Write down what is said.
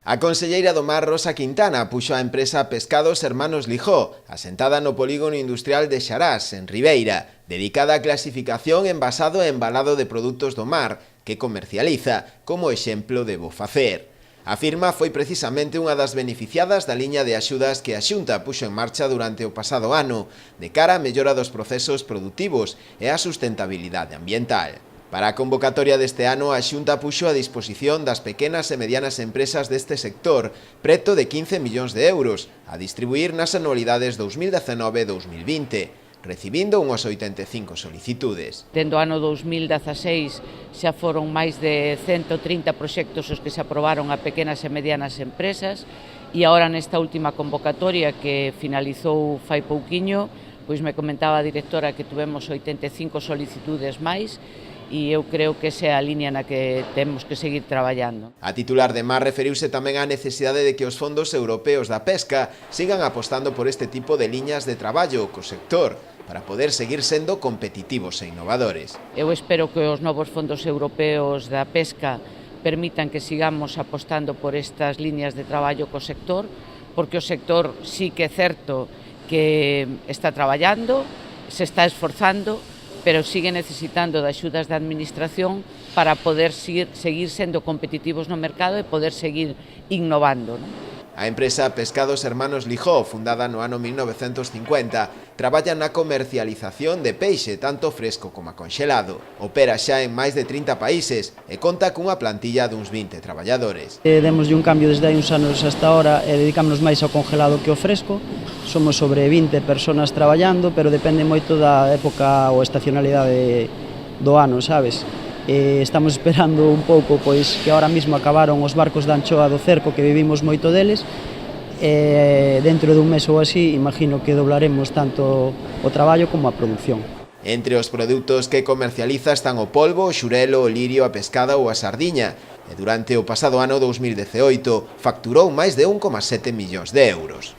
A conselleira do Mar, Rosa Quintana, puxo a empresa Pescados Hermanos Lijó, asentada no polígono industrial de Xarás, en Ribeira, dedicada á clasificación, envasado e embalado de produtos do mar, que comercializa, como exemplo de bo facer. A firma foi precisamente unha das beneficiadas da liña de axudas que a Xunta puxo en marcha durante o pasado ano, de cara á mellora dos procesos produtivos e á sustentabilidade ambiental. Para a convocatoria deste ano, a Xunta puxo a disposición das pequenas e medianas empresas deste sector preto de 15 millóns de euros, a distribuir nas anualidades 2019 e 2020, recibindo unhas 85 solicitudes. Dende o ano 2016 xa foron máis de 130 proxectos os que se aprobaron a pequenas e medianas empresas e agora nesta última convocatoria que finalizou fai pouquiño, pois me comentaba a directora que tuvemos 85 solicitudes máis e eu creo que esa é a liña na que temos que seguir traballando. A titular de Mar referiuse tamén á necesidade de que os fondos europeos da pesca sigan apostando por este tipo de liñas de traballo co sector para poder seguir sendo competitivos e innovadores. Eu espero que os novos fondos europeos da pesca permitan que sigamos apostando por estas liñas de traballo co sector, porque o sector sí que é certo que está traballando, se está esforzando, pero sigue necesitando de axudas da administración para poder seguir sendo competitivos no mercado e poder seguir innovando, non? A empresa Pescados Hermanos Lijó, fundada no ano 1950, traballa na comercialización de peixe tanto fresco como conxelado. Opera xa en máis de 30 países e conta cunha plantilla duns 20 traballadores. Demoslle un cambio desde hai uns anos hasta ahora e dedicámonos máis ao congelado que ao fresco. Somos sobre 20 personas traballando, pero depende moito da época ou estacionalidade do ano, sabes? Estamos esperando un pouco pois que ahora mesmo acabaron os barcos de anchoa do cerco, que vivimos moito deles, e dentro dun mes ou así imagino que doblaremos tanto o traballo como a produción. Entre os produtos que comercializa están o polvo, o xurelo, o lirio, a pescada ou a sardiña, e durante o pasado ano 2018 facturou máis de 1,7 millóns de euros.